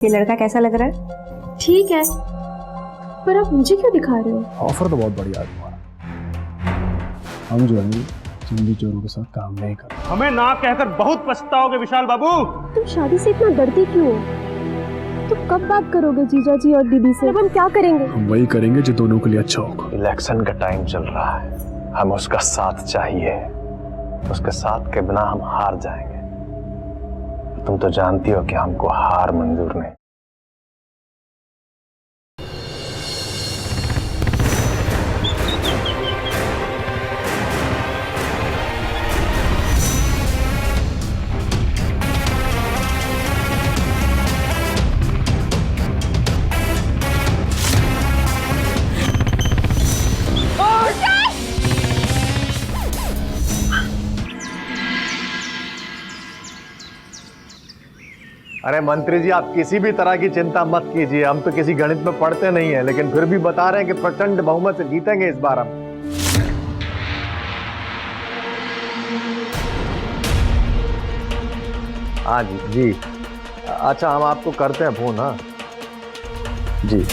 ये लड़का कैसा लग रहा है? ठीक है, पर आप मुझे क्यों दिखा रहे हो? ऑफर तो बहुत बढ़िया है तुम्हारा। हम जो है चिंदी चोरों के साथ काम नहीं कर। हमें ना कहकर बहुत पछताओगे विशाल बाबू। तुम शादी से इतना डरते क्यों हो? तुम कब बात करोगे जीजा जी और दीदी से? अब हम क्या करेंगे? हम वही करेंगे जो दोनों के लिए अच्छा होगा। इलेक्शन का टाइम चल रहा है, हमें उसका साथ चाहिए। उसके साथ के बिना हम हार जाएंगे। तुम तो जानती हो कि हमको हार मंजूर नहीं। अरे मंत्री जी, आप किसी भी तरह की चिंता मत कीजिए। हम तो किसी गणित में पढ़ते नहीं है, लेकिन फिर भी बता रहे हैं कि प्रचंड बहुमत से जीतेंगे इस बार हम। हाँ जी जी, अच्छा हम आपको करते हैं फोन। हाँ जी।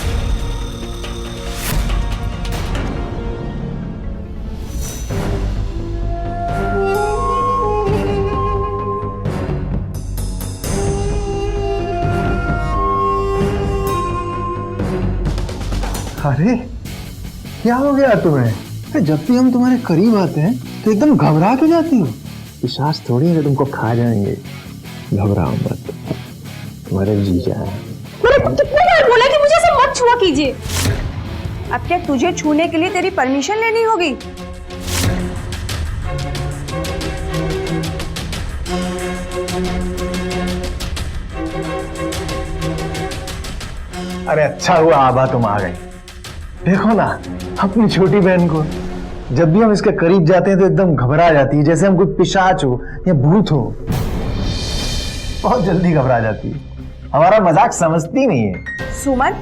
अरे क्या हो गया तुम्हें? अरे जब भी हम तुम्हारे करीब आते हैं तो एकदम घबरा के जाती हो। पिशाच थोड़ी है, तुमको खा जाएंगे। घबराओ मत, तुम्हारे जीजा हैं। मैंने कितने बार बोला कि मुझे ऐसे मत छुआ कीजिए। अब क्या तुझे छूने के लिए तेरी परमिशन लेनी होगी? अरे अच्छा हुआ आबा तुम आ गई। देखो ना अपनी छोटी बहन को, जब भी हम इसके करीब जाते हैं तो एकदम घबरा जाती है, जैसे हम कोई पिशाच हो या भूत हो। बहुत जल्दी घबरा जाती है, हमारा मजाक समझती नहीं है। सुमन,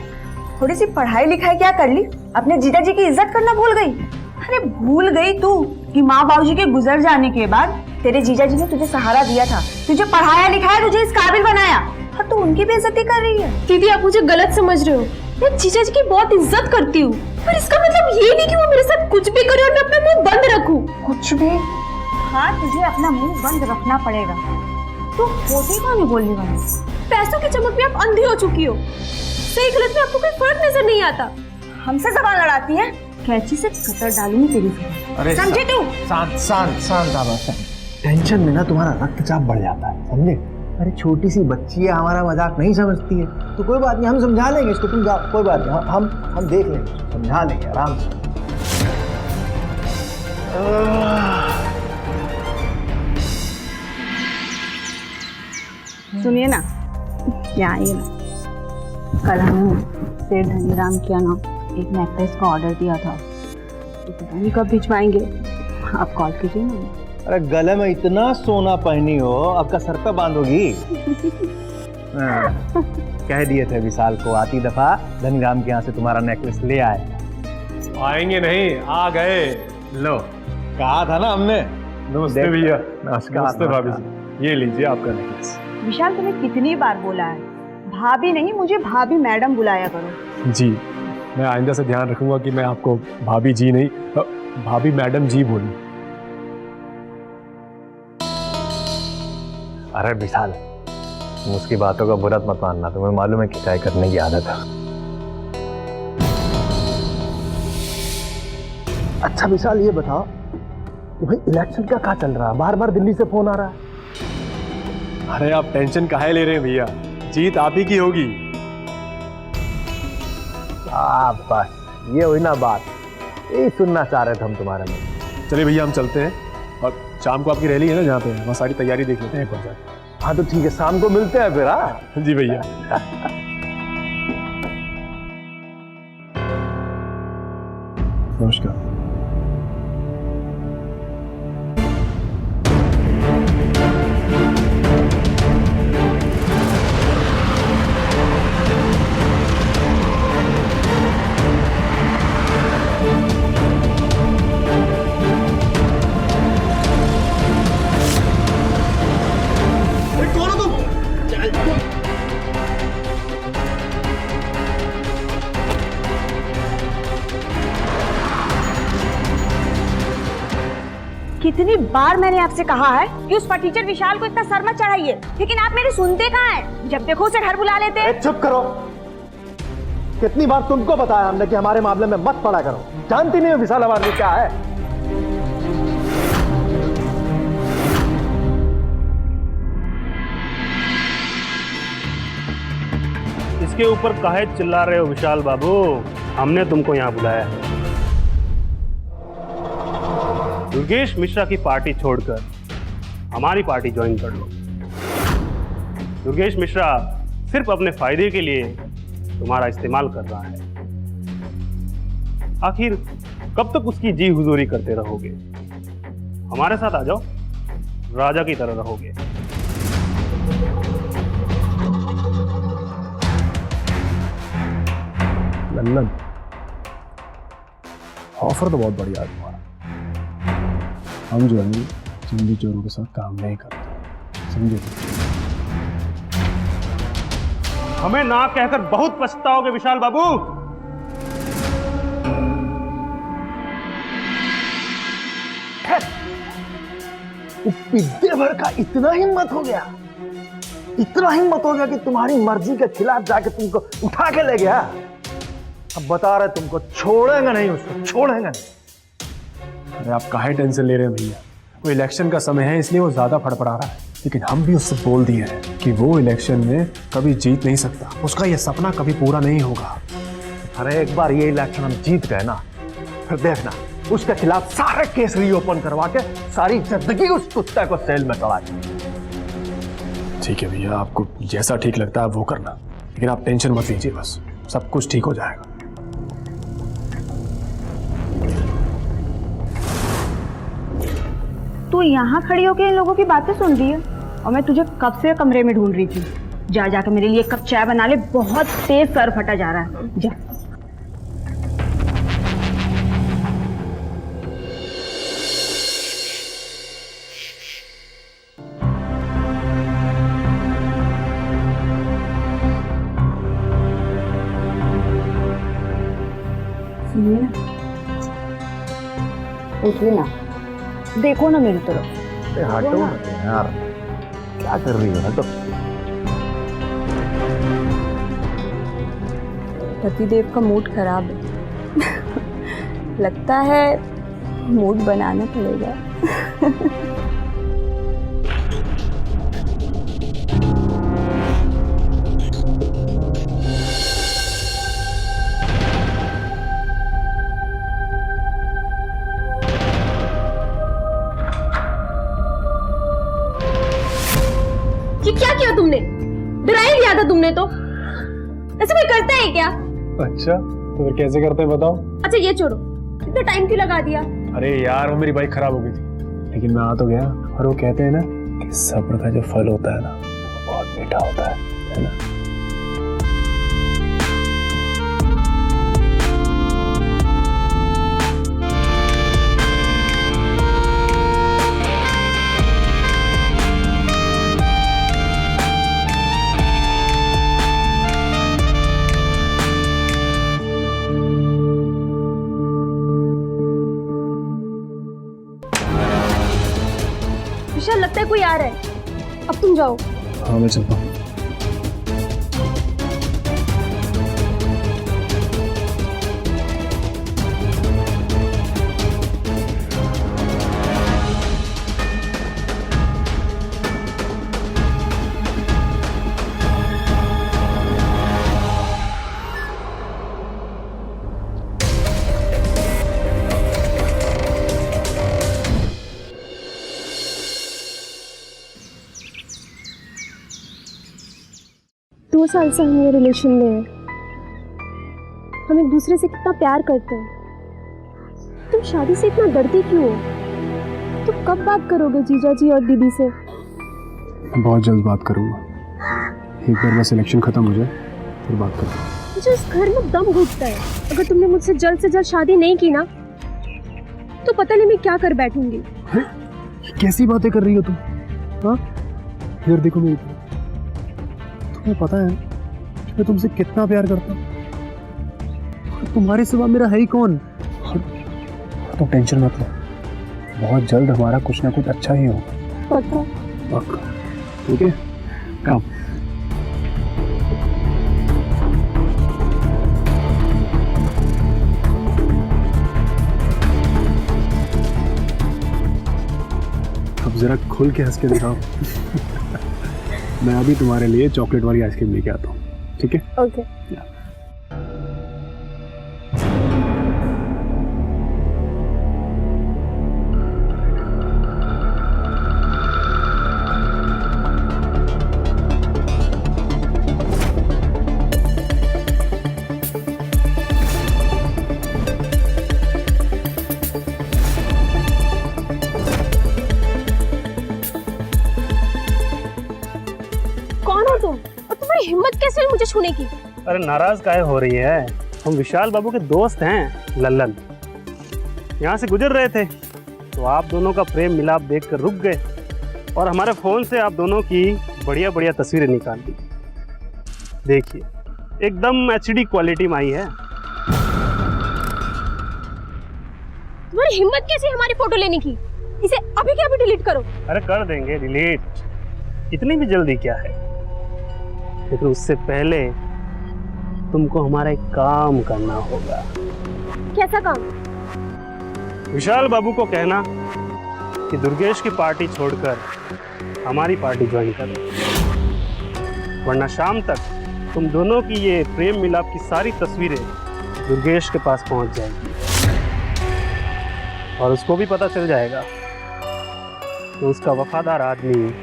थोड़ी सी पढ़ाई लिखाई क्या कर ली? अपने जीजा जी की इज्जत करना भूल गई? अरे भूल गई तू कि माँ बाबूजी के गुजर जाने के बाद तेरे जीजा जी ने तुझे सहारा दिया था, तुझे पढ़ाया लिखाया, तुझे इस काबिल बनाया, और तू उनकी बेइज्जती कर रही है। दीदी आप मुझे गलत समझ रहे हो। मैं जीजा जी की बहुत इज्जत करती हूँ, पर इसका मतलब ये नहीं कि वो मेरे साथ कुछ भी करे और मैं अपना मुंह बंद रखूं। कुछ भी? हाँ, तुझे अपना मुंह बंद रखना पड़ेगा। तू होती कौन है बोलने वाली? पैसों की चमक में आप अंधी हो चुकी हो। सही गलत में आपको कोई फर्क नजर नहीं आता। हमसे जबान लड़ाती है? कैंची से कतर डालूंगी तेरी जुबान। अरे समझी तू? शांत शांत शांत आबा, शांत। टेंशन में ना तुम्हारा रक्तचाप बढ़ जाता है, समझे? अरे छोटी सी बच्ची है, हमारा मजाक नहीं समझती है, तो कोई बात नहीं, हम समझा लेंगे इसको। तुम जाओ, कोई बात नहीं, हम देख लेंगे, समझा लेंगे आराम से। सुनिए ना, यहाँ आइए ना। कल हमने सेठ धनीराम किया ना एक नेकलेस का ऑर्डर दिया था, तो पता नहीं कब भिजवाएंगे। आप कॉल कीजिए ना। अरे गले में इतना सोना पहनी हो, आपका सर पे बांधोगी? कह दिए थे विशाल को आती दफा धनीराम के यहाँ से तुम्हारा नेकलेस ले आए। आएंगे नहीं, आ गए। लो, कहा था ना हमने। नमस्ते भैया। नमस्कार। नमस्ते भाभी जी, ये लीजिए आपका नेकलेस। विशाल, तुम्हें कितनी बार बोला है, भाभी नहीं मुझे भाभी मैडम बुलाया करो। जी, मैं आइंदा से ध्यान रखूंगा कि मैं आपको भाभी जी नहीं, भाभी मैडम जी बोलूं। अरे विशाल, तुम उसकी बातों का बुरा मत मानना। तुम्हें मालूम है खिंचाई करने की आदत है। अच्छा विशाल, ये बताओ कि भाई इलेक्शन का क्या चल रहा है? बार बार दिल्ली से फोन आ रहा है। अरे आप टेंशन काहे ले रहे हैं भैया, जीत आप ही की होगी। बस ये हुई ना बात, यही सुनना चाह रहे थे हम तुम्हारे में। चलिए भैया हम चलते हैं, और शाम को आपकी रैली है ना जहाँ पे, वहाँ सारी तैयारी देख लेते हैं एक बार जाके। हाँ तो ठीक है, शाम को मिलते हैं फिर। हाँ जी भैया। नमस्कार। कितनी बार मैंने आपसे कहा है कि उस फटीचर विशाल को इतना सर मत चढ़ाइए, लेकिन आप मेरी सुनते कहाँ हैं? जब देखो उसे घर बुला लेते हैं। चुप करो। कितनी बार तुमको बताया हमने कि हमारे मामले में मत पड़ा करो। जानती नहीं हो विशाल हमारे लिए क्या है? इसके ऊपर काहे चिल्ला रहे हो विशाल बाबू? हमने तुमको यहाँ बुलाया है। दुर्गेश मिश्रा की पार्टी छोड़कर हमारी पार्टी ज्वाइन कर लो। दुर्गेश मिश्रा सिर्फ अपने फायदे के लिए तुम्हारा इस्तेमाल कर रहा है। आखिर कब तक उसकी जी हुजूरी करते रहोगे? हमारे साथ आ जाओ, राजा की तरह रहोगे। लल्लन, ऑफर तो बहुत बढ़िया है तुम्हारा। हम जो है चंदी चोरों के साथ काम नहीं करते, समझे? हमें ना कहकर बहुत पछताओगे विशाल बाबू। विद्या भर का इतना हिम्मत हो गया, इतना हिम्मत हो गया कि तुम्हारी मर्जी के खिलाफ जाके तुमको उठा के ले गया। अब बता रहे तुमको छोड़ेंगे नहीं, उसको छोड़ेंगे नहीं। अरे आप काहे टेंशन ले रहे हैं भैया? वो इलेक्शन का समय है इसलिए वो ज्यादा फड़फड़ा रहा है, लेकिन हम भी उससे बोल दिए हैं कि वो इलेक्शन में कभी जीत नहीं सकता, उसका ये सपना कभी पूरा नहीं होगा। अरे एक बार ये इलेक्शन हम जीत गए ना, फिर देखना उसके खिलाफ सारे केस रीओपन करवा के सारी जिंदगी उस कुत्ते को सेल में चढ़ा के। ठीक है भैया, आपको जैसा ठीक लगता है वो करना, लेकिन आप टेंशन मत लीजिए, बस सब कुछ ठीक हो जाएगा। तू यहाँ खड़ी होकर इन लोगों की बातें सुन रही है और मैं तुझे कब से कमरे में ढूंढ रही थी। जा जाकर मेरे लिए एक कप चाय बना ले, बहुत तेज सर फटा जा रहा है। जा। सुनिए ना, उठिए ना, देखो ना मेरी तरफ। हटो यार, क्या कर रही हो? हटो। पतिदेव का मूड खराब है। लगता है मूड बनाना पड़ेगा। ये क्या किया तुमने? डरा ही दिया था तुमने तो। ऐसे कोई करता है क्या? अच्छा तो फिर कैसे करते हैं बताओ? अच्छा ये छोड़ो, इतना टाइम क्यों लगा दिया? अरे यार वो मेरी बाइक खराब हो गई थी, लेकिन मैं आ तो गया। और वो कहते हैं ना कि सब्र का जो फल होता है ना वो बहुत मीठा होता है ना? विशाल, लगता है कोई आ रहा है। अब तुम जाओ। हाँ मैं चलता हूँ। दो साल से हम ये रिलेशन में हैं। हम एक दूसरे से कितना प्यार करते हैं। तुम शादी से इतना डरती क्यों हो? तुम कब बात करोगे जीजा जी और दीदी से? बहुत जल्द बात करूंगा, एक बार बस इलेक्शन खत्म हो जाए फिर बात करूंगा। मुझे इस घर में दम घुटता है। अगर तुमने मुझसे जल्द से जल्द शादी नहीं की ना तो पता नहीं मैं क्या कर बैठूंगी। कैसी बातें कर रही हो तुम? हाँ फिर देखो मेरी तरफ, तुम्हें पता है मैं तुमसे कितना प्यार करता हूँ, तुम्हारे सिवा मेरा है ही कौन? तुम टेंशन मत लो, बहुत जल्द हमारा कुछ ना कुछ अच्छा ही होगा। पक्का। पक्का। ठीक है, कम। अब जरा खुल के हंस के दिखाओ। मैं अभी तुम्हारे लिए चॉकलेट वाली आइसक्रीम लेके आता हूँ, ठीक है? ओके। कौन हो तुम और तुम्हारी हिम्मत कैसे हुई मुझे छूने की? अरे नाराज काहे हो रही है? हम विशाल बाबू के दोस्त हैं लल्लन। यहाँ से गुजर रहे थे तो आप दोनों का प्रेम मिलाप देखकर रुक गए और हमारे फोन से आप दोनों की बढ़िया बढ़िया तस्वीरें निकाल दी। देखिए एकदम एचडी क्वालिटी में आई है। तुम्हारी हिम्मत कैसे हमारी फोटो लेने की? इसे अभी के अभी डिलीट करो। अरे कर देंगे डिलीट, इतनी भी जल्दी क्या है? लेकिन उससे पहले तुमको हमारा एक काम करना होगा। कैसा काम? विशाल बाबू को कहना कि दुर्गेश की पार्टी छोड़कर हमारी पार्टी ज्वाइन कर लो, वरना शाम तक तुम दोनों की ये प्रेम मिलाप की सारी तस्वीरें दुर्गेश के पास पहुंच जाएगी और उसको भी पता चल जाएगा कि उसका वफादार आदमी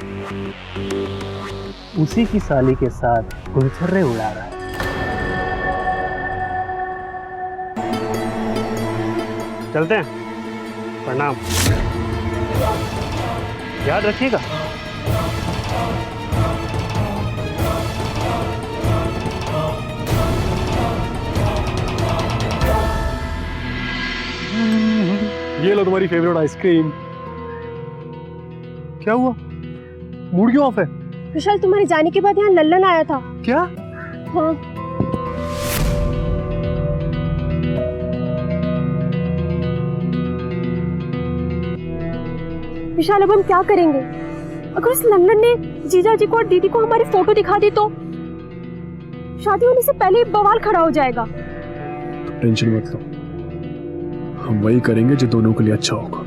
उसी की साली के साथ गुलछर्रे उड़ा रहा है। चलते हैं, प्रणाम, याद रखिएगा। ये लो तुम्हारी फेवरेट आइसक्रीम। क्या हुआ, मूड क्यों ऑफ है? विशाल तुम्हारे जाने के बाद यहाँ लल्लन आया था। क्या? हाँ। विशाल अब हम क्या करेंगे? अगर उस लल्लन ने जीजा जी को और दीदी को हमारी फोटो दिखा दी तो शादी होने से पहले ही बवाल खड़ा हो जाएगा। तो टेंशन मत लो, हम वही करेंगे जो दोनों के लिए अच्छा होगा।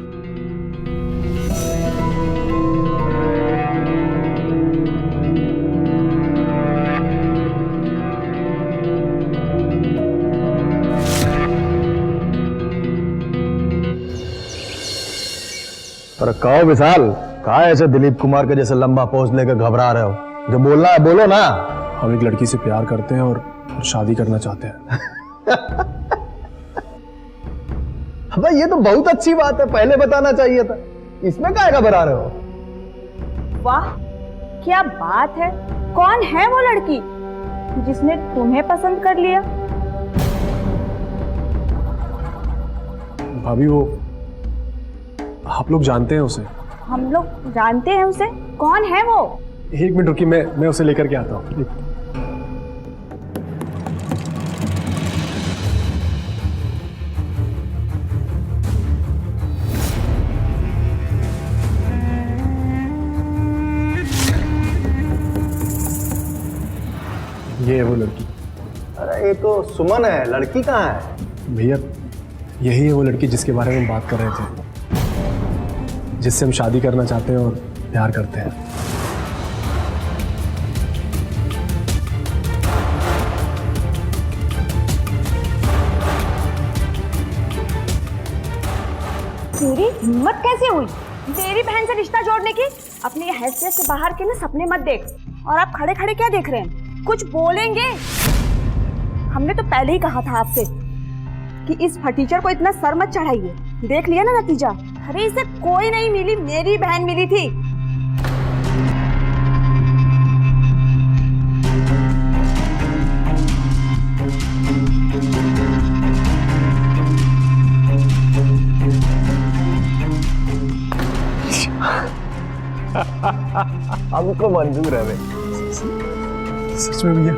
पर कहो विशाल, कहा ऐसे दिलीप कुमार के जैसे लंबा पोज लेकर घबरा रहे हो? जो बोलना है बोलो ना। हम एक लड़की से प्यार करते हैं और शादी करना चाहते हैं। भाई ये तो बहुत अच्छी बात है, पहले बताना चाहिए था। इसमें क्या घबरा रहे हो? वाह क्या बात है। कौन है वो लड़की जिसने तुम्हें पसंद कर लिया? भाभी वो आप लोग जानते हैं उसे? हम लोग जानते हैं उसे? कौन है वो? एक मिनट रुकिए, मैं उसे लेकर के आता हूँ। ये है वो लड़की। अरे ये तो सुमन है, लड़की कहाँ है? भैया यही है वो लड़की जिसके बारे में हम बात कर रहे थे, जिससे हम शादी करना चाहते हैं और प्यार करते हैं। तेरी हिम्मत कैसे हुई मेरी बहन से रिश्ता जोड़ने की? अपनी हैसियत से बाहर के ना सपने मत देख। और आप खड़े खड़े क्या देख रहे हैं? कुछ बोलेंगे? हमने तो पहले ही कहा था आपसे कि इस फटीचर को इतना सर मत चढ़ाइए। देख लिया ना नतीजा। अरे इसे कोई नहीं मिली, मेरी बहन मिली थी। हमको मंजूर है भाई। सच में भैया?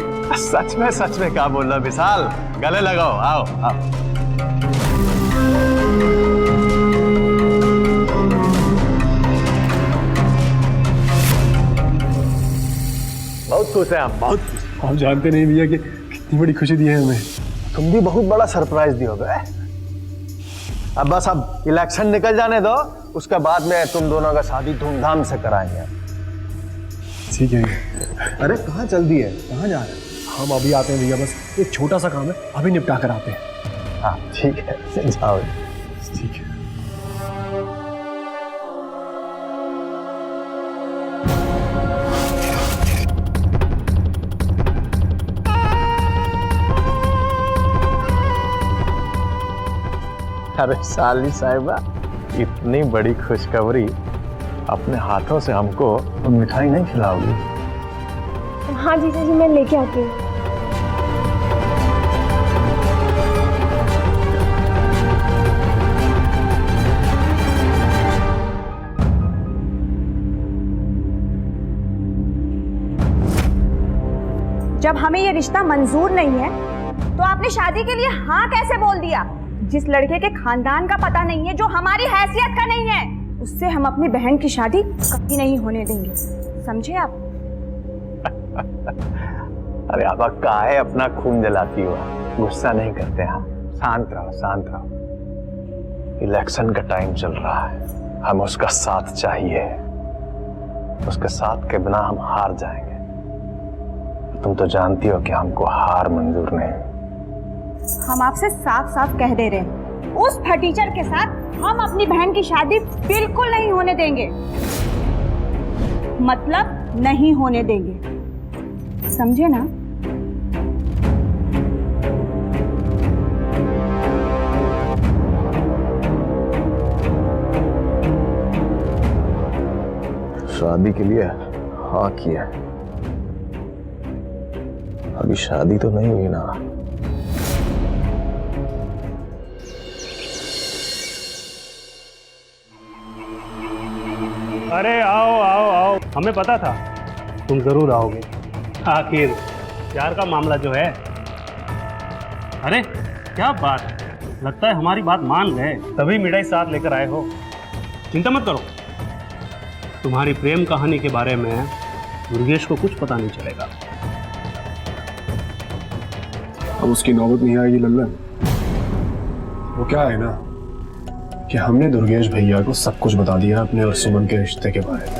सच में क्या बोल रहा विशाल? गले लगाओ, आओ आओ। बहुत खुश हैं हम, बहुत खुश। आप जानते नहीं भैया कि कितनी बड़ी खुशी दी है हमें। तुम भी बहुत बड़ा सरप्राइज दियोगे। अब बस अब इलेक्शन निकल जाने दो, उसके बाद में तुम दोनों का शादी धूमधाम से कराएंगे। ठीक है। अरे कहाँ चल दी है, कहाँ जा रहे हैं? हम अभी आते हैं भैया, बस एक छोटा सा काम है, अभी निपटा कर आते हैं। हाँ ठीक है, जाओ। ठीक है। अरे साली साहिबा, इतनी बड़ी खुशखबरी अपने हाथों से हमको तुम मिठाई नहीं खिलाओगी? हाँ जीजा जी, मैं लेके आती हूँ। जब हमें ये रिश्ता मंजूर नहीं है तो आपने शादी के लिए हाँ कैसे बोल दिया? जिस लड़के के खानदान का पता नहीं है, जो हमारी हैसियत का नहीं है, उससे हम अपनी बहन की शादी कभी नहीं होने देंगे, समझे आप? अरे अब काहे अपना खून जलाती हो? गुस्सा नहीं करते हैं, शांत रहो, शांत रहो। इलेक्शन का टाइम चल रहा है, हम उसका साथ चाहिए। उसके साथ के बिना हम हार जाएंगे। तुम तो जानती हो कि हमको हार मंजूर नहीं। हम आपसे साफ साफ कह दे रहे हैं, उस फटीचर के साथ हम अपनी बहन की शादी बिल्कुल नहीं होने देंगे। मतलब नहीं होने देंगे, समझे ना? शादी के लिए हाँ किया, अभी शादी तो नहीं हुई ना। अरे आओ आओ आओ, हमें पता था तुम जरूर आओगे। आखिर प्यार का मामला जो है। अरे क्या बात है, लगता है हमारी बात मान गए, तभी मिठाई साथ लेकर आए हो। चिंता मत करो, तुम्हारी प्रेम कहानी के बारे में दुर्गेश को कुछ पता नहीं चलेगा। अब उसकी नौबत नहीं आएगी लल्लन। वो क्या है ना कि हमने दुर्गेश भैया को सब कुछ बता दिया अपने और सुमन के रिश्ते के बारे में,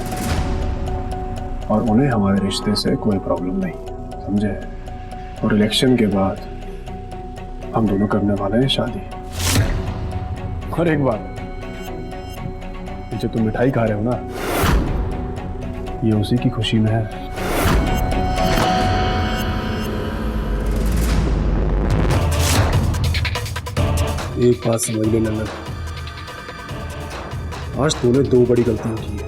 और उन्हें हमारे रिश्ते से कोई प्रॉब्लम नहीं, समझे? और इलेक्शन के बाद हम दोनों करने वाले हैं शादी। और एक बात, जो तुम मिठाई खा रहे हो ना, ये उसी की खुशी में है। एक बात समझ ले लल्लन, आज तूने दो बड़ी गलतियां की है।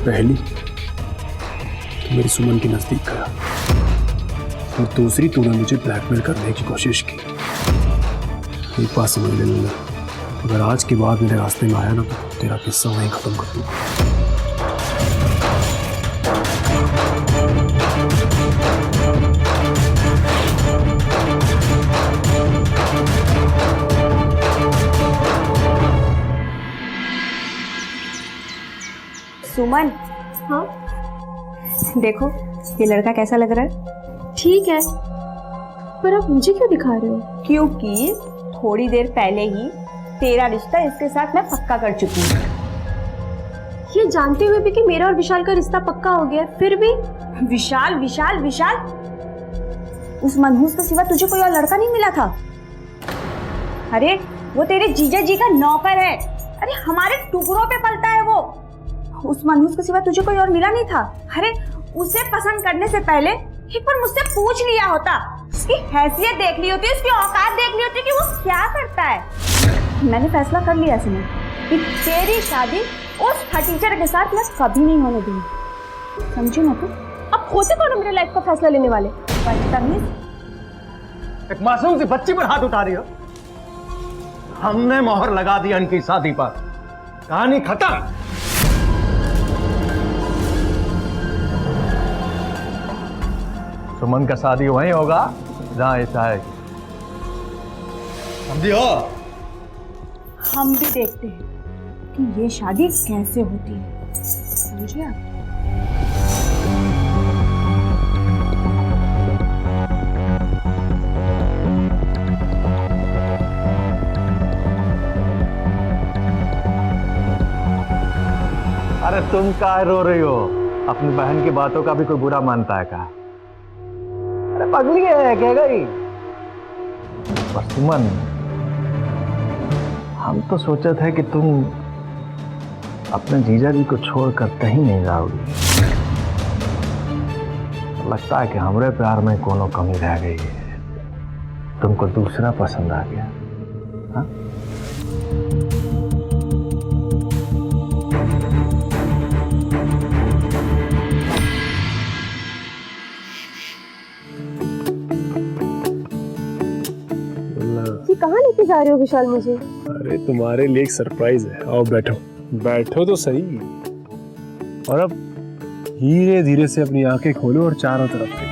पहली, तू मेरी सुमन के नजदीक गया, और दूसरी, तूने मुझे ब्लैकमेल करने की कोशिश की। एक बात समझ ले लल्लन, अगर आज के बाद मेरे रास्ते में आया ना तो तेरा किस्सा वहीं खत्म कर दूंगा। सुमन, हाँ देखो ये लड़का कैसा लग रहा है? ठीक है, पर आप मुझे क्यों दिखा रहे हो? क्योंकि थोड़ी देर पहले ही तेरा रिश्ता इसके साथ मैं पक्का कर चुकी हूँ। ये जानते हुए भी कि मेरा और विशाल का रिश्ता पक्का हो गया, फिर भी? विशाल विशाल विशाल, उस मनहूस के सिवा तुझे कोई और लड़का नहीं मिला था? अरे वो तेरे जीजा जी का नौकर है, अरे हमारे टुकड़ों पे पलता है वो। उस मनहूस के सिवा तुझे कोई और मिला नहीं था? अरे उसे पसंद करने से पहले एक बार मुझसे पूछ लिया होता, उसकी हैसियत देख ली होती, उसकी औकात देख ली होती कि वो क्या करता है। मैंने फैसला कर लिया सुमन कि तेरी शादी उस फटीचर के साथ मैं कभी नहीं होने दूंगी, समझी ना? तू अब होते कौन मेरे लाइफ का फैसला लेने वाले? बदतमीज। एक मासूम सी बच्ची पर हाथ उठा रही हो। हमने मोहर लगा दी इनकी शादी पर, कहानी खत्म। सुमन का शादी वहीं होगा जहां ऐसा है, समझियो? हम भी देखते हैं कि ये शादी कैसे होती है, समझे आप? अरे तुम काहे रो रही हो? अपनी बहन की बातों का भी कोई बुरा मानता है क्या? अरे पगली है क्या गई? पर सुमन, हम तो सोचा था कि तुम अपने जीजा जी को छोड़कर कहीं नहीं जाओगी। लगता है कि हमारे प्यार में कोनो कमी रह गई है, तुमको दूसरा पसंद आ गया। हाँ? ये कहाँ लेके जा रहे हो विशाल मुझे? अरे तुम्हारे लिए एक सरप्राइज है, आओ बैठो। बैठो तो सही। और अब धीरे धीरे से अपनी आंखें खोलो और चारों तरफ देखो।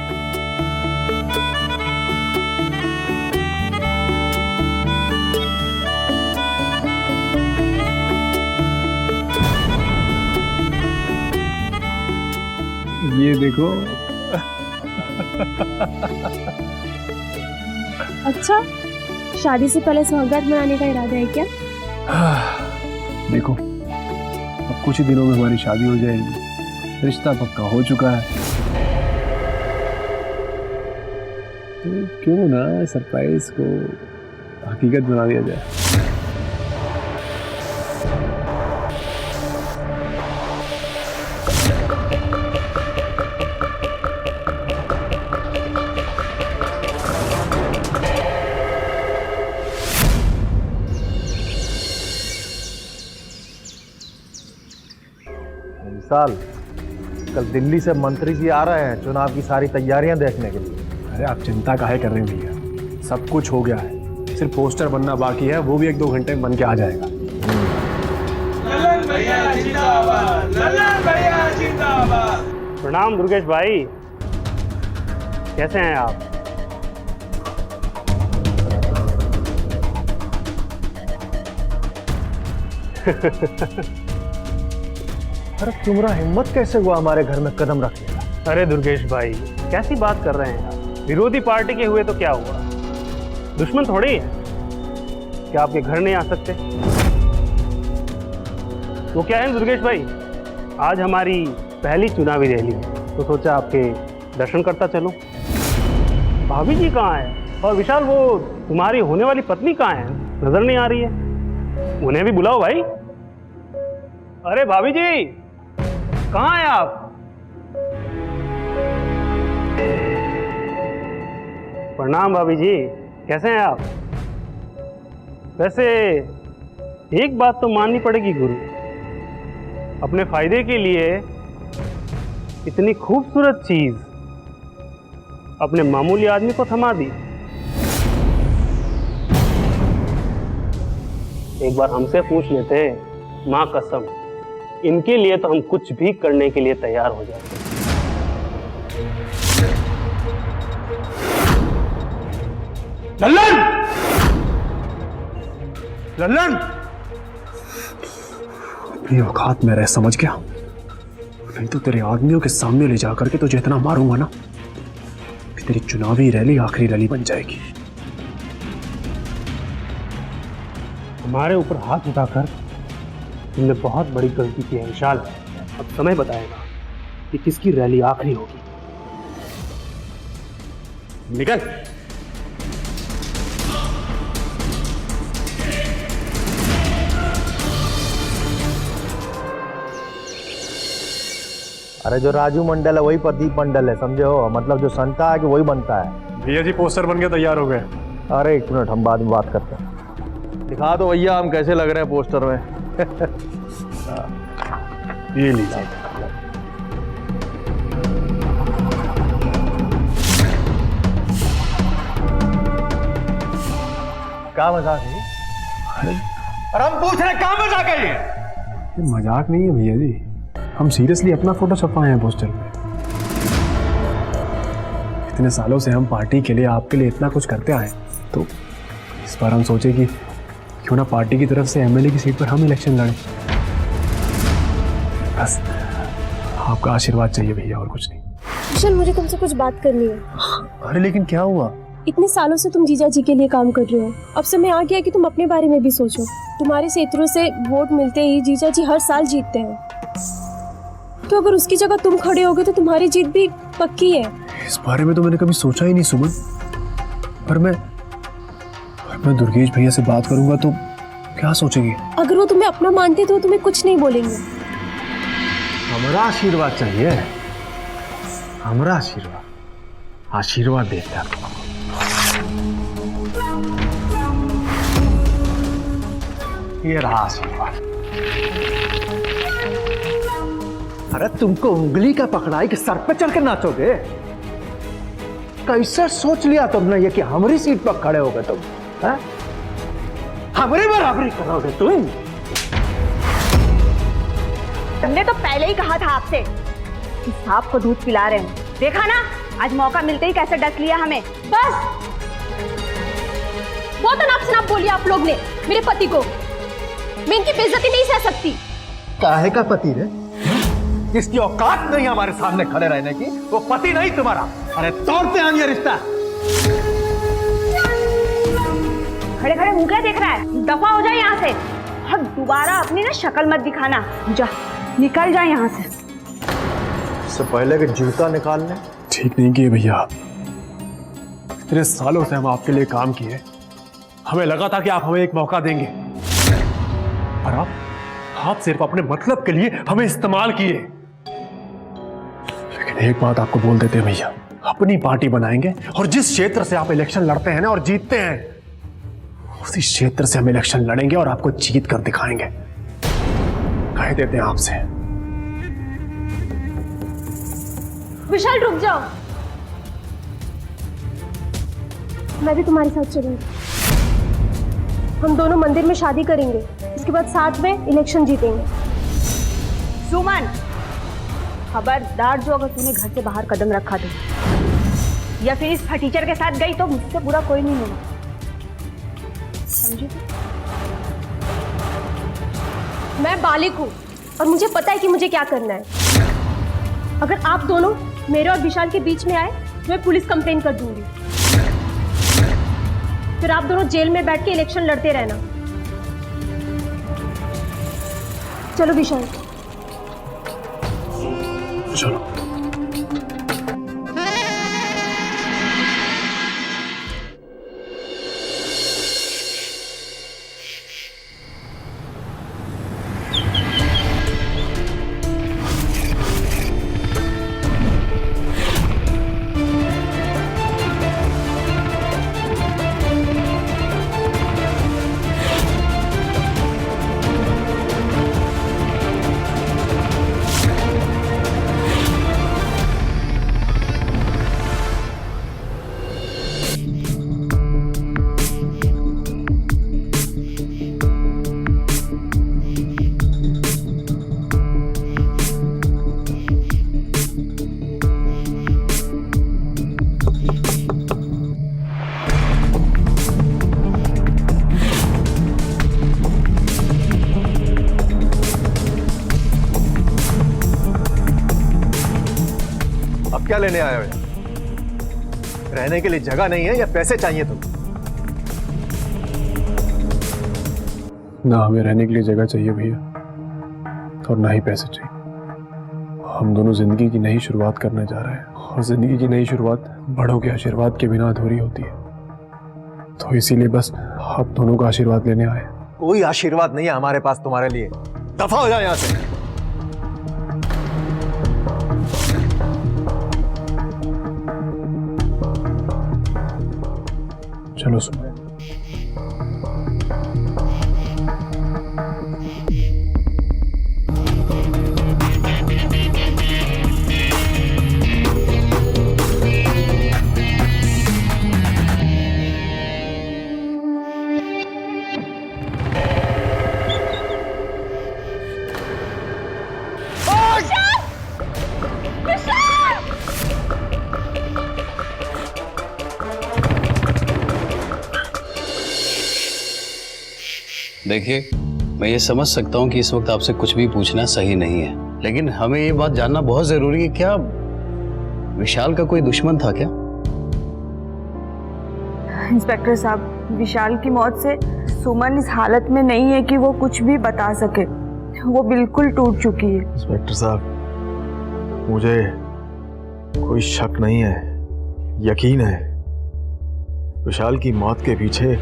ये देखो। अच्छा, शादी से पहले सौगात मनाने का इरादा है क्या? देखो, अब कुछ ही दिनों में हमारी शादी हो जाएगी, रिश्ता पक्का हो चुका है, तो क्यों ना सरप्राइज को हकीकत बना दिया जाए। विशाल, कल दिल्ली से मंत्री जी आ रहे हैं चुनाव की सारी तैयारियां देखने के लिए। अरे आप चिंता काहे कर रहे हैं भैया, सब कुछ हो गया है, सिर्फ पोस्टर बनना बाकी है, वो भी 1-2 घंटे में बन के आ जाएगा। लल्लन भैया जिंदाबाद, लल्लन भैया जिंदाबाद। प्रणाम दुर्गेश भाई, कैसे हैं आप? अरे तुम्हारा हिम्मत कैसे हुआ हमारे घर में कदम रखने का? अरे दुर्गेश भाई, कैसी बात कर रहे हैं आप? विरोधी पार्टी के हुए तो क्या हुआ, दुश्मन थोड़ी है, क्या आपके घर नहीं आ सकते? तो क्या है दुर्गेश भाई, आज हमारी पहली चुनावी रैली है, तो सोचा आपके दर्शन करता चलो। भाभी जी कहाँ है? और विशाल, वो तुम्हारी होने वाली पत्नी कहाँ है? नजर नहीं आ रही है, उन्हें भी बुलाओ भाई। अरे भाभी जी, कहाँ हैं आप? प्रणाम भाभी जी, कैसे हैं आप? वैसे एक बात तो माननी पड़ेगी गुरु, अपने फायदे के लिए इतनी खूबसूरत चीज अपने मामूली आदमी को थमा दी। एक बार हमसे पूछ लेते, माँ कसम, इनके लिए तो हम कुछ भी करने के लिए तैयार हो जाते। लल्लन! लल्लन! अपनी औकात में रह, समझ गया? नहीं तो तेरे आदमियों के सामने ले जाकर के तुझे इतना मारूंगा ना कि तेरी चुनावी रैली आखिरी रैली बन जाएगी। हमारे ऊपर हाथ उठाकर तुमने बहुत बड़ी गलती की है विशाल। अब समय बताएगा कि किसकी रैली आखिरी होगी। निकल। अरे जो राजू मंडल है वही प्रदीप मंडल है, समझे हो? मतलब जो संता है कि वही बनता है। भैया जी पोस्टर बन के तैयार हो गए। अरे 1 मिनट, हम बाद में बात करते हैं। दिखा दो भैया हम कैसे लग रहे हैं पोस्टर में। ये लीजिए। क्या मजाक है? अरे हम पूछ रहे क्या मजाक है ये? ये मजाक नहीं है भैया जी, हम सीरियसली अपना फोटो छपवाए हैं पोस्टर पे। इतने सालों से हम पार्टी के लिए, आपके लिए इतना कुछ करते आए, तो इस बार हम सोचे कि क्यों ना पार्टी की तरफ से एमएलए की सीट पर हम इलेक्शन लड़ें। बस आपका आशीर्वाद चाहिए भैया, और कुछ नहीं। विशाल, मुझे तुमसे कुछ बात करनी है। अरे लेकिन क्या हुआ? इतने सालों से तुम जीजा जी के लिए काम कर रहे हो, अब समय आ गया कि तुम अपने बारे में भी सोचो। तुम्हारे क्षेत्रों से वोट मिलते ही जीजा जी हर साल जीतते हैं। तो अगर उसकी जगह तुम खड़े होगे तो तुम्हारी जीत भी पक्की है। इस बारे में तो मैंने कभी सोचा ही नहीं सुमन, पर मैं दुर्गेश भैया से बात करूंगा तो क्या सोचेगी? अगर वो तुम्हें अपना मानते तो वो तुम्हें कुछ नहीं बोलेंगे। हमारा आशीर्वाद चाहिए, हमारा आशीर्वाद देता। ये रहा आशीर्वाद। अरे तुमको उंगली का पकड़ाई के सर पे चढ़ के नाचोगे? कैसे सोच लिया तुमने ये कि हमारी सीट पर खड़े होगे तुम? है? हमारी बराबरी करोगे तुम? हमने तो पहले ही कहा था आपसे कि सांप को दूध पिला रहे हैं। देखा ना, आज मौका मिलते ही कैसे डस लिया हमें। बस बहुत अनाप शनाप बोलिए आप लोग ने मेरे पति को। मैं इनकी बेइज्जती नहीं सह सकती। काहे का पति रे? इसकी औकात नहीं हमारे सामने खड़े रहने की, वो पति नहीं तुम्हारा। अरे तोड़ते हम ये रिश्ता। खड़े खड़े मुंह क्या देख रहा है? दफा हो जाए यहाँ से और दोबारा अपनी ना शक्ल मत दिखाना। जा, निकल जाए यहाँ से। इससे पहले कि जूता निकालने। ठीक नहीं किए भैया आप। इतने सालों से हम आपके लिए काम किए, हमें लगा था कि आप हमें एक मौका देंगे, और आप सिर्फ अपने मतलब के लिए हमें इस्तेमाल किए। लेकिन एक बात आपको बोल देते हैं भैया, अपनी पार्टी बनाएंगे और जिस क्षेत्र से आप इलेक्शन लड़ते हैं ना और जीतते हैं, उसी क्षेत्र से हम इलेक्शन लड़ेंगे और आपको जीत कर दिखाएंगे। कह देते हैं आपसे। विशाल रुक जाओ, मैं भी तुम्हारे साथ चलूंगी। हम दोनों मंदिर में शादी करेंगे, इसके बाद साथ में इलेक्शन जीतेंगे। सुमन, खबरदार, जो अगर तूने घर से बाहर कदम रखा तो या फिर इस फटीचर के साथ गई तो मुझसे बुरा कोई नहीं होगा, समझी? मैं बालिक हूँ और मुझे पता है कि मुझे क्या करना है। अगर आप दोनों मेरे और विशाल के बीच में आए तो मैं पुलिस कंप्लेन कर दूंगी। फिर आप दोनों जेल में बैठ के इलेक्शन लड़ते रहना। चलो विशाल। चलो। क्या लेने आए हो यहाँ? रहने के लिए जगह नहीं है या पैसे चाहिए तुमको? ना हमें रहने के लिए जगह चाहिए भैया, और ना ही पैसे चाहिए। हम दोनों जिंदगी की नई शुरुआत करने जा रहे हैं, और जिंदगी की नई शुरुआत बड़ों के आशीर्वाद के बिना अधूरी होती है। तो इसीलिए बस आप दोनों का आशीर्वाद लेने आए। कोई आशीर्वाद नहीं है हमारे पास तुम्हारे लिए। दफा हो जाओ यहाँ से। चलो सुनो। देखिए, मैं ये समझ सकता हूँ कि इस वक्त आपसे कुछ भी पूछना सही नहीं है, लेकिन हमें ये बात जानना बहुत जरूरी है। क्या विशाल का कोई दुश्मन था क्या? इंस्पेक्टर साहब, विशाल की मौत से सुमन इस हालत में नहीं है कि वो कुछ भी बता सके। वो बिल्कुल टूट चुकी है। इंस्पेक्टर साहब, मुझे कोई शक नहीं है, यकीन है विशाल की मौत के पीछे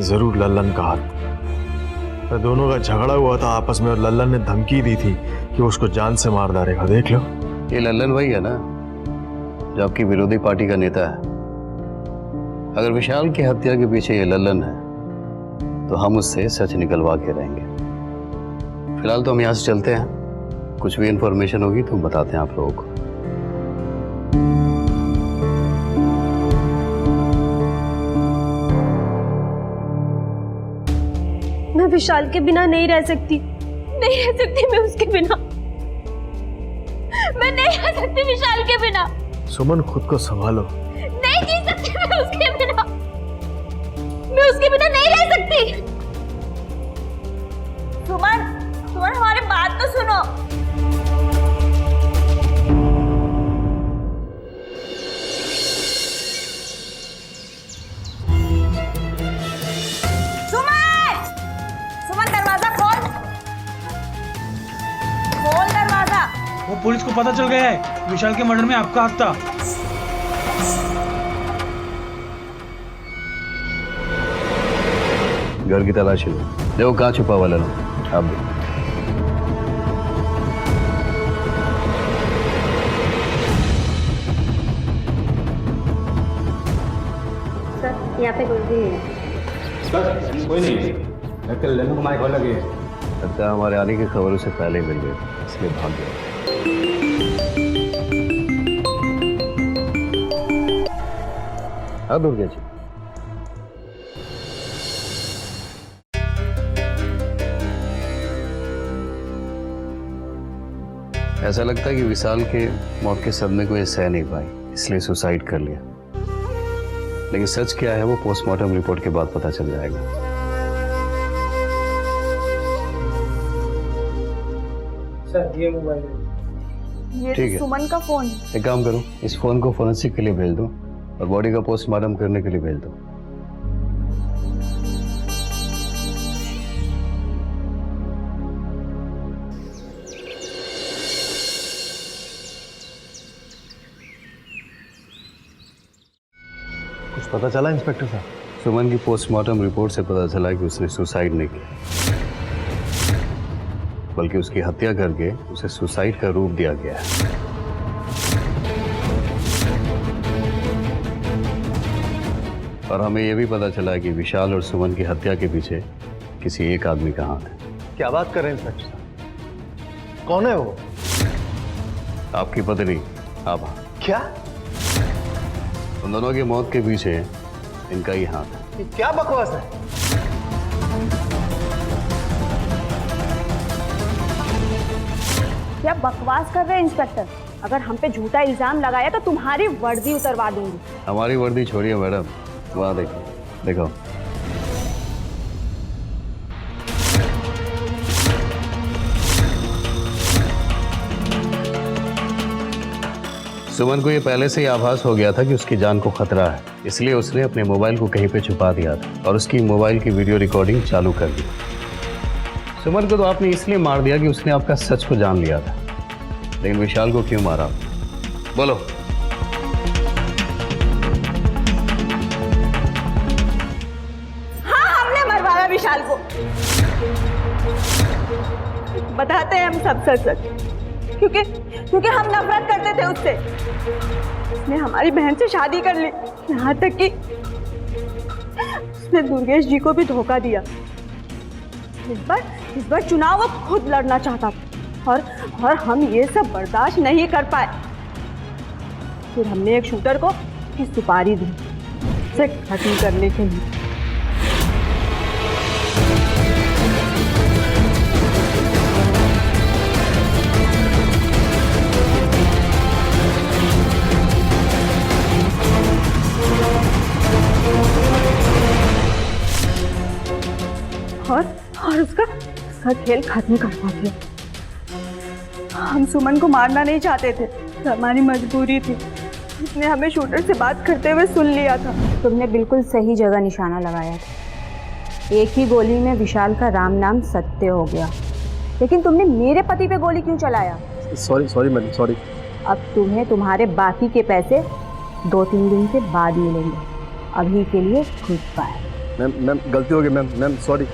जरूर लल्लन का हाथ। दोनों का झगड़ा हुआ था आपस में और लल्लन ने धमकी दी थी कि वो उसको जान से मार डालेगा। देख लो, ये लल्लन वही है ना जो आपकी विरोधी पार्टी का नेता है। अगर विशाल की हत्या के पीछे ये लल्लन है तो हम उससे सच निकलवा के रहेंगे। फिलहाल तो हम यहाँ से चलते हैं, कुछ भी इंफॉर्मेशन होगी तो बताते हैं आप लोगों को। मैं विशाल के बिना नहीं रह सकती, नहीं रह सकती मैं उसके बिना, मैं नहीं रह सकती विशाल के बिना। सुमन खुद को संभालो। नहीं जी सकती मैं उसके बिना, मैं उसके बिना नहीं रह सकती। सुमन, सुमन हमारी बात तो सुनो। सुमन, सुमन दरवाजा खोल, खोल दरवाजा। वो पुलिस को पता चल गया है विशाल के मर्डर में आपका हाथ था। घर की तलाशी लो, देखो कहाँ छुपा हुआ लल्लन। आप भी सर यहाँ पे कोई भी नहीं है। कोई नहीं, कल लल्लन को हमारे घर लगे। लगता है हमारे आने की खबर उसे पहले ही मिल गई, इसलिए भाग गया। हाँ दुर्गा जी, ऐसा लगता है कि विशाल के मौत के सदमे को ये सह नहीं पाई, इसलिए सुसाइड कर लिया। लेकिन सच क्या है वो पोस्टमार्टम रिपोर्ट के बाद पता चल जाएगा। सर ये मोबाइल ये ठीक है। सुमन का फोन। एक काम करो, इस फोन को फोरेंसिक के लिए भेज दो और बॉडी का पोस्टमार्टम करने के लिए भेज दो। कुछ पता चला इंस्पेक्टर साहब? सुमन की पोस्टमार्टम रिपोर्ट से पता चला कि उसने सुसाइड नहीं किया, बल्कि उसकी हत्या करके उसे सुसाइड का रूप दिया गया है। और हमें यह भी पता चला कि विशाल और सुमन की हत्या के पीछे किसी एक आदमी का हाथ है। क्या बात कर रहे हैं इंस्पेक्टर साहब? कौन है वो? आपकी पत्नी आभा। क्या? उन दोनों की मौत के पीछे इनका ही हाथ है। ये क्या बकवास है? क्या बकवास कर रहे हैं इंस्पेक्टर? अगर हम पे झूठा इल्जाम लगाया तो तुम्हारी वर्दी उतरवा दूंगी। हमारी वर्दी छोड़िए मैडम, वहां देखो देखो। सुमन को ये पहले से ही आभास हो गया था कि उसकी जान को खतरा है, इसलिए उसने अपने मोबाइल को कहीं पे छुपा दिया था और उसकी मोबाइल की वीडियो रिकॉर्डिंग चालू कर दी। सुमन को तो आपने इसलिए मार दिया कि उसने आपका सच को जान लिया था, लेकिन विशाल को क्यों मारा? बोलो। हाँ, हमने मरवाया विशाल को। बताते हैं हम सब सच सच, क्योंकि हम नफरत करते थे उससे। उसने हमारी बहन से शादी कर ली, यहाँ तक कि उसने दुर्गेश जी को भी धोखा दिया। इस बार चुनाव वो खुद लड़ना चाहता था और हम ये सब बर्दाश्त नहीं कर पाए। फिर हमने एक शूटर को की सुपारी दी उसे खत्म करने के लिए। और उसका खेल खत्म करवा दिया। हम सुमन को मारना नहीं चाहते थे, हमारी मजबूरी थी। उसने हमें शूटर से बात करते हुए सुन लिया था। तुमने बिल्कुल सही जगह निशाना लगाया था। एक ही गोली में विशाल का राम नाम सत्य हो गया। लेकिन तुमने मेरे पति पे गोली क्यों चलाया? Sorry sorry madam sorry. अब तुम्हें तुम्हारे बाकी के पैसे 2-3 दिन के बाद मिलेंगे। अभी के लिए खुद पाए। मैम गलती हो गई मैम सॉरी।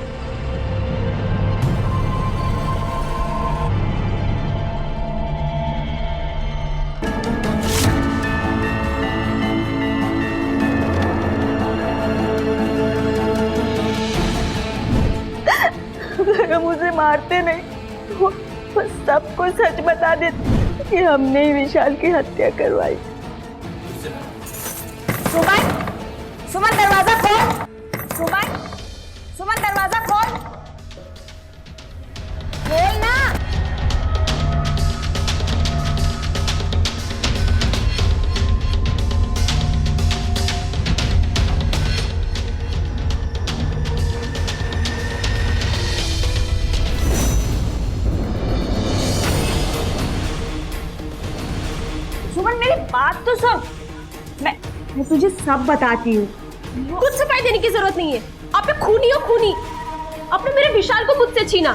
अगर मुझे मारते नहीं तो सबको सच बता देते कि हमने ही विशाल की हत्या करवाई। सुमन दरवाजा खोल। सुमन दरवाजा खोल। खोल ना। सुमन मेरी बात तो सुन। मैं तुझे सब बताती हूँ। कुछ सफाई देने की जरूरत नहीं है। आप खूनी हो खूनी। आपने मेरे विशाल को मुझसे छीना।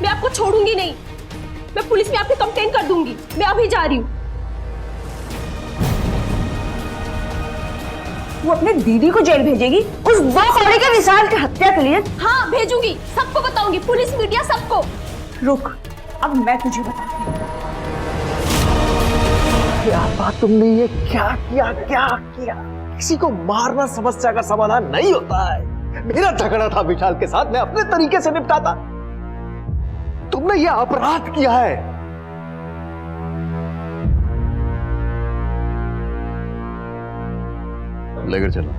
मैं आपको छोड़ूंगी नहीं। मैं पुलिस में आपकी कंप्लेंट कर दूंगी। मैं अभी जा रही हूँ। वो अपने दीदी को जेल भेजेगी उस 2 कौड़ी के विशाल की हत्या के लिए। हाँ भेजूंगी। सबको बताऊंगी। पुलिस मीडिया सबको। रुक, अब मैं तुझे बताती हूँ। क्या बात तुमने ये क्या किया? किसी को मारना समस्या का समाधान नहीं होता है। मेरा झगड़ा था विशाल के साथ, मैं अपने तरीके से निपटाता। तुमने ये अपराध किया है। लेकर चलो।